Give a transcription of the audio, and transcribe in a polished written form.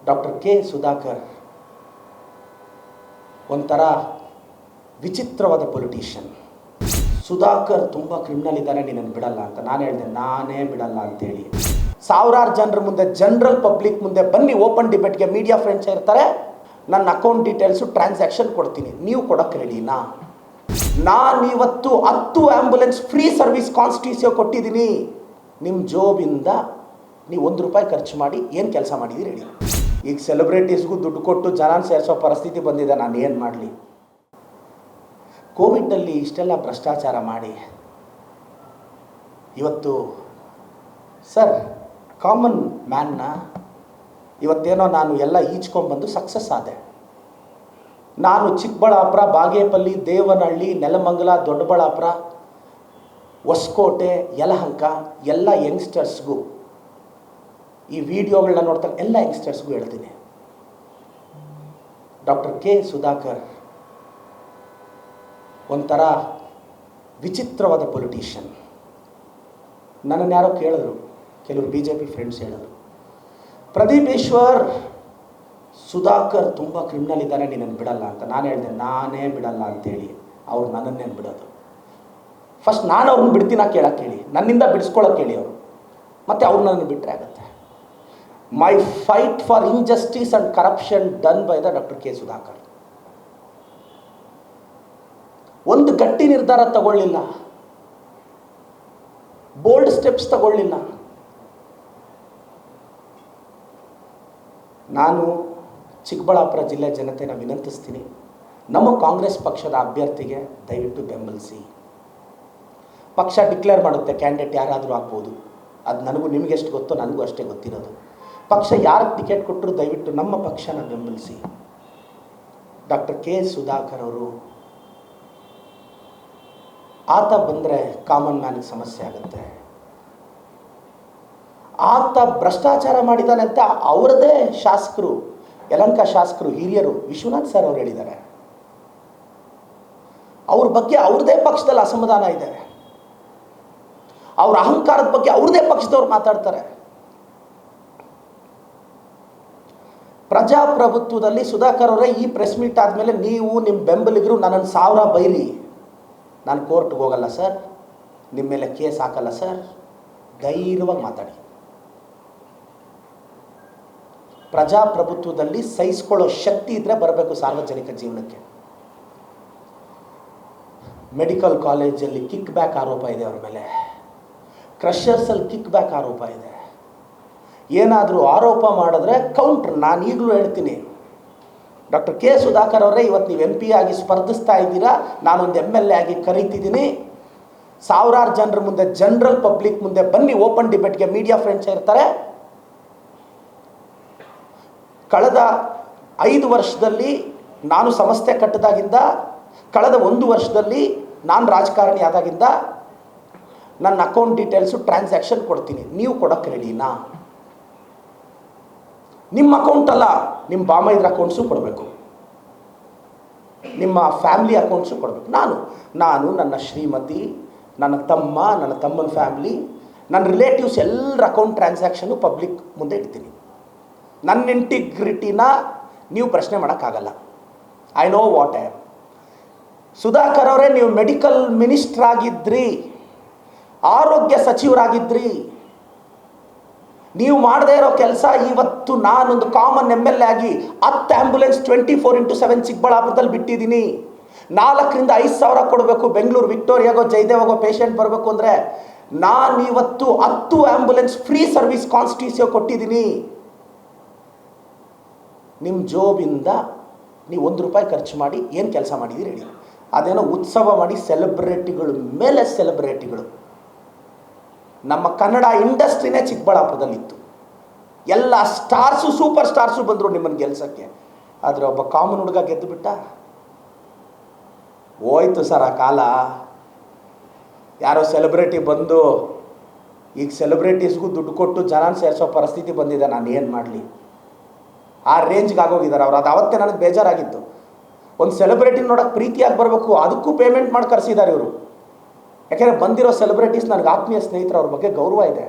Doctor K Sudhakar ಒಂಥರ ವಿಚಿತ್ರವಾದ politician. Sudhakar ತುಂಬ ಕ್ರಿಮಿನಲ್ ಇದ್ದಾನೆ, ನೀನನ್ನು ಬಿಡಲ್ಲ ಅಂತ. ನಾನು ಹೇಳಿದೆ ನಾನೇ ಬಿಡಲ್ಲ ಅಂತೇಳಿ. ಸಾವಿರಾರು ಜನರ ಮುಂದೆ, ಜನರಲ್ ಪಬ್ಲಿಕ್ ಮುಂದೆ ಬನ್ನಿ, ಓಪನ್ ಡಿಬೇಟ್ಗೆ ಮೀಡಿಯಾ ಫ್ರೆಂಡ್ಸ್ ಇರ್ತಾರೆ, ನನ್ನ ಅಕೌಂಟ್ ಡೀಟೇಲ್ಸು ಟ್ರಾನ್ಸಾಕ್ಷನ್ ಕೊಡ್ತೀನಿ, ನೀವು ಕೊಡೋಕ್ಕೆ ರೆಡಿನಾ? ನಾನಿವತ್ತು 10 ಆ್ಯಂಬುಲೆನ್ಸ್ ಫ್ರೀ ಸರ್ವಿಸ್ ಕಾನ್ಸ್ಟಿಟ್ಯೂಷನ್ ಕೊಟ್ಟಿದ್ದೀನಿ. ನಿಮ್ಮ ಜೋಬಿಂದ ನೀವು ₹1 ಖರ್ಚು ಮಾಡಿ ಏನು ಕೆಲಸ ಮಾಡಿದ್ದೀರಿ ಹೇಳಿ. ಈಗ ಸೆಲೆಬ್ರಿಟೀಸ್ಗೂ ದುಡ್ಡು ಕೊಟ್ಟು ಜನ ಸೇರಿಸೋ ಪರಿಸ್ಥಿತಿ ಬಂದಿದೆ, ನಾನು ಏನು ಮಾಡಲಿ? ಕೋವಿಡಲ್ಲಿ ಇಷ್ಟೆಲ್ಲ ಭ್ರಷ್ಟಾಚಾರ ಮಾಡಿ ಇವತ್ತು ಸರ್ ಕಾಮನ್ ಮ್ಯಾನ್ನ ಇವತ್ತೇನೋ ನಾನು ಎಲ್ಲ ಈಚ್ಕೊಂಡ್ಬಂದು ಸಕ್ಸಸ್ ಆದೆ. ನಾನು ಚಿಕ್ಕಬಳ್ಳಾಪುರ, ಬಾಗೇಪಲ್ಲಿ, ದೇವನಹಳ್ಳಿ, ನೆಲಮಂಗಲ, ದೊಡ್ಡಬಳ್ಳಾಪುರ, ಹೊಸಕೋಟೆ, ಯಲಹಂಕ ಎಲ್ಲ ಯಂಗ್ಸ್ಟರ್ಸ್ಗೂ ಈ ವಿಡಿಯೋಗಳನ್ನ ನೋಡ್ತಾರೆ, ಎಲ್ಲ ಯಂಗ್ಸ್ಟರ್ಸ್ಗೂ ಹೇಳ್ತೀನಿ, ಡಾಕ್ಟರ್ ಕೆ ಸುಧಾಕರ್ ಒಂಥರ ವಿಚಿತ್ರವಾದ ಪೊಲಿಟಿಷಿಯನ್. ನನ್ನನ್ನು ಯಾರೋ ಕೇಳಿದ್ರು, ಕೆಲವರು BJP ಫ್ರೆಂಡ್ಸ್ ಹೇಳಿದ್ರು, ಪ್ರದೀಪ್ ಈಶ್ವರ್ ಸುಧಾಕರ್ ತುಂಬ ಕ್ರಿಮಿನಲ್ ಇದ್ದಾನೆ, ನೀನನ್ನು ಬಿಡಲ್ಲ ಅಂತ. ನಾನು ಹೇಳಿದೆ ನಾನೇ ಬಿಡಲ್ಲ ಅಂತೇಳಿ. ಅವ್ರು ನನ್ನನ್ನೇನು ಬಿಡೋದು? ಫಸ್ಟ್ ನಾನು ಅವ್ರನ್ನ ಬಿಡ್ತೀನ ಕೇಳಕ್ಕೆ ಹೇಳಿ, ನನ್ನಿಂದ ಬಿಡಿಸ್ಕೊಳ್ಳೋಕೆ ಹೇಳಿ ಅವರು, ಮತ್ತು ಅವ್ರು ನನ್ನನ್ನು ಬಿಟ್ಟರೆ ಆಗುತ್ತೆ. My fight for injustice and corruption done by the doctor K Sudhakar. ಒಂದು ಗಟ್ಟಿ ನಿರ್ಧಾರ ತಗೊಳ್ಳಿಲ್ಲ, ಬೋಲ್ಡ್ ಸ್ಟೆಪ್ಸ್ ತಗೊಳ್ಳಿಲ್ಲ. ನಾನು ಚಿಕ್ಕಬಳ್ಳಾಪುರ ಜಿಲ್ಲೆ ಜನತೆನ ವಿನಂತಿಸ್ತೀನಿ, ನಮ್ಮ ಕಾಂಗ್ರೆಸ್ ಪಕ್ಷದ ಅಭ್ಯರ್ಥಿಗೆ ದಯವಿಟ್ಟು ಬೆಂಬಲಿಸಿ. ಪಕ್ಷ ಡಿಕ್ಲೇರ್ ಮಾಡುತ್ತೆ ಕ್ಯಾಂಡಿಡೇಟ್ ಯಾರಾದರೂ ಆಗ್ಬೋದು, ಅದು ನನಗೂ ನಿಮಗೆಷ್ಟು ಗೊತ್ತೋ ನನಗೂ ಅಷ್ಟೇ ಗೊತ್ತಿರೋದು. ಪಕ್ಷ ಯಾರು ಟಿಕೆಟ್ ಕೊಟ್ಟರು ದಯವಿಟ್ಟು ನಮ್ಮ ಪಕ್ಷನ ಬೆಂಬಲಿಸಿ. ಡಾಕ್ಟರ್ ಕೆ ಸುಧಾಕರ್ ಅವರು ಆತ ಬಂದರೆ ಕಾಮನ್ ಮ್ಯಾನ್ಗೆ ಸಮಸ್ಯೆ ಆಗುತ್ತೆ. ಆತ ಭ್ರಷ್ಟಾಚಾರ ಮಾಡಿದ್ದಾನೆ ಅಂತ ಅವರದೇ ಶಾಸಕರು, ಯಲಹಂಕ ಶಾಸಕರು, ಹಿರಿಯರು, ವಿಶ್ವನಾಥ್ ಸರ್ ಅವರು ಹೇಳಿದ್ದಾರೆ. ಅವ್ರ ಬಗ್ಗೆ ಅವ್ರದೇ ಪಕ್ಷದಲ್ಲಿ ಅಸಮಾಧಾನ ಇದೆ. ಅವ್ರ ಅಹಂಕಾರದ ಬಗ್ಗೆ ಅವ್ರದೇ ಪಕ್ಷದವ್ರು ಮಾತಾಡ್ತಾರೆ. ಪ್ರಜಾಪ್ರಭುತ್ವದಲ್ಲಿ ಸುಧಾಕರ್ ಅವರೇ ಈ ಪ್ರೆಸ್ ಮೀಟ್ ಆದಮೇಲೆ ನೀವು ನಿಮ್ಮ ಬೆಂಬಲಿಗರು ನನ್ನನ್ನು 1000 ಬೈಲಿ, ನಾನು ಕೋರ್ಟ್ಗೆ ಹೋಗಲ್ಲ ಸರ್, ನಿಮ್ಮ ಮೇಲೆ ಕೇಸ್ ಹಾಕಲ್ಲ ಸರ್, ಧೈರ್ಯವಾಗಿ ಮಾತಾಡಿ. ಪ್ರಜಾಪ್ರಭುತ್ವದಲ್ಲಿ ಸಹಿಸ್ಕೊಳ್ಳೋ ಶಕ್ತಿ ಇದ್ದರೆ ಬರಬೇಕು ಸಾರ್ವಜನಿಕ ಜೀವನಕ್ಕೆ. ಮೆಡಿಕಲ್ ಕಾಲೇಜಲ್ಲಿ ಕಿಕ್ ಬ್ಯಾಕ್ ಆರೋಪ ಇದೆ ಅವ್ರ ಮೇಲೆ, ಕ್ರಷರ್ಸಲ್ಲಿ ಕಿಕ್ ಬ್ಯಾಕ್ ಆರೋಪ ಇದೆ. ಏನಾದರೂ ಆರೋಪ ಮಾಡಿದ್ರೆ ಕೌಂಟ್ರ್. ನಾನು ಈಗಲೂ ಹೇಳ್ತೀನಿ, ಡಾಕ್ಟರ್ ಕೆ ಸುಧಾಕರ್ ಅವರೇ, ಇವತ್ತು ನೀವು MP ಆಗಿ ಸ್ಪರ್ಧಿಸ್ತಾ ಇದ್ದೀರಾ, ನಾನೊಂದು MLA ಆಗಿ ಕರೀತಿದ್ದೀನಿ. ಸಾವಿರಾರು ಜನರ ಮುಂದೆ, ಜನರಲ್ ಪಬ್ಲಿಕ್ ಮುಂದೆ ಬನ್ನಿ, ಓಪನ್ ಡಿಬೇಟ್ಗೆ ಮೀಡಿಯಾ ಫ್ರೆಂಡ್ಸ್ ಇರ್ತಾರೆ. ಕಳೆದ 5 ವರ್ಷದಲ್ಲಿ ನಾನು ಸಂಸ್ಥೆ ಕಟ್ಟಿದಾಗಿಂದ, ಕಳೆದ 1 ವರ್ಷದಲ್ಲಿ ನಾನು ರಾಜಕಾರಣಿ ಆದಾಗಿಂದ ನನ್ನ ಅಕೌಂಟ್ ಡೀಟೇಲ್ಸು ಟ್ರಾನ್ಸಾಕ್ಷನ್ ಕೊಡ್ತೀನಿ, ನೀವು ಕೊಡೋಕ್ಕೆ ರೆಡಿನಾ? ನಿಮ್ಮ ಅಕೌಂಟ್ ಅಲ್ಲ, ನಿಮ್ಮ ಬಾಮೈದ್ರ ಅಕೌಂಟ್ಸು ಕೊಡಬೇಕು, ನಿಮ್ಮ ಫ್ಯಾಮಿಲಿ ಅಕೌಂಟ್ಸು ಕೊಡಬೇಕು. ನಾನು ನನ್ನ ಶ್ರೀಮತಿ, ನನ್ನ ತಮ್ಮ, ನನ್ನ ತಮ್ಮನ ಫ್ಯಾಮಿಲಿ, ನನ್ನ ರಿಲೇಟಿವ್ಸ್ ಎಲ್ಲರ ಅಕೌಂಟ್ ಟ್ರಾನ್ಸಾಕ್ಷನ್ನು ಪಬ್ಲಿಕ್ ಮುಂದೆ ಇಡ್ತೀನಿ. ನನ್ನ ಇಂಟಿಗ್ರಿಟಿನ ನೀವು ಪ್ರಶ್ನೆ ಮಾಡೋಕ್ಕಾಗಲ್ಲ. I know what I am. Sudhakar ಅವರೇ, ನೀವು ಮೆಡಿಕಲ್ ಮಿನಿಸ್ಟರ್ ಆಗಿದ್ರಿ, ಆರೋಗ್ಯ ಸಚಿವರಾಗಿದ್ರಿ, ನೀವು ಮಾಡದೇ ಇರೋ ಕೆಲಸ ಇವತ್ತು ನಾನೊಂದು ಕಾಮನ್ MLA ಆಗಿ 10 ಆ್ಯಂಬುಲೆನ್ಸ್ 24x7 ಚಿಕ್ಕಬಳ್ಳಾಪುರದಲ್ಲಿ ಬಿಟ್ಟಿದ್ದೀನಿ. 4,000 ರಿಂದ 5,000 ಕೊಡಬೇಕು. ಬೆಂಗಳೂರು ವಿಕ್ಟೋರಿಯಾಗೋ ಜಯದೇವಾಗೋ ಪೇಷಂಟ್ ಬರಬೇಕು ಅಂದರೆ ನಾನಿವತ್ತು 10 ಆ್ಯಂಬುಲೆನ್ಸ್ ಫ್ರೀ ಸರ್ವಿಸ್ ಕಾನ್ಸ್ಟಿಟ್ಯೂಷನ್ ಕೊಟ್ಟಿದ್ದೀನಿ. ನಿಮ್ಮ ಜೋಬಿಂದ ನೀವು ₹1 ಖರ್ಚು ಮಾಡಿ ಏನು ಕೆಲಸ ಮಾಡಿದ್ದೀರಿ ಹೇಳಿ. ಅದೇನೋ ಉತ್ಸವ ಮಾಡಿ ಸೆಲೆಬ್ರಿಟಿಗಳು ಮೇಲೆ ಸೆಲೆಬ್ರಿಟಿಗಳು. ನಮ್ಮ ಕನ್ನಡ ಇಂಡಸ್ಟ್ರಿನೇ ಚಿಕ್ಕಬಳ್ಳಾಪುರದಲ್ಲಿತ್ತು. ಎಲ್ಲ ಸ್ಟಾರ್ಸು, ಸೂಪರ್ ಸ್ಟಾರ್ಸು ಬಂದರು ನಿಮ್ಮನ್ನು ಗೆಲ್ಸೋಕ್ಕೆ. ಆದರೆ ಒಬ್ಬ ಕಾಮನ್ ಹುಡುಗ ಗೆದ್ದು ಬಿಟ್ಟ. ಹೋಯ್ತು ಸರ್ ಆ ಕಾಲ. ಯಾರೋ ಸೆಲೆಬ್ರಿಟಿ ಬಂದು, ಈಗ ಸೆಲೆಬ್ರಿಟೀಸ್ಗೂ ದುಡ್ಡು ಕೊಟ್ಟು ಜನ ಸೇರಿಸೋ ಪರಿಸ್ಥಿತಿ ಬಂದಿದೆ, ನಾನು ಏನು ಮಾಡಲಿ? ಆ ರೇಂಜ್ಗೆ ಆಗೋಗಿದ್ದಾರೆ ಅವ್ರು. ಅದು ಅವತ್ತೇ ನನಗೆ ಬೇಜಾರಾಗಿತ್ತು. ಒಂದು ಸೆಲೆಬ್ರಿಟಿ ನೋಡೋಕೆ ಪ್ರೀತಿಯಾಗಿ ಬರಬೇಕು, ಅದಕ್ಕೂ ಪೇಮೆಂಟ್ ಮಾಡಿ ಕರೆಸಿದ್ದಾರೆ ಇವರು. ಯಾಕೆಂದರೆ ಬಂದಿರೋ ಸೆಲೆಬ್ರಿಟೀಸ್ ನನಗೆ ಆತ್ಮೀಯ ಸ್ನೇಹಿತರು, ಅವ್ರ ಬಗ್ಗೆ ಗೌರವ ಇದೆ.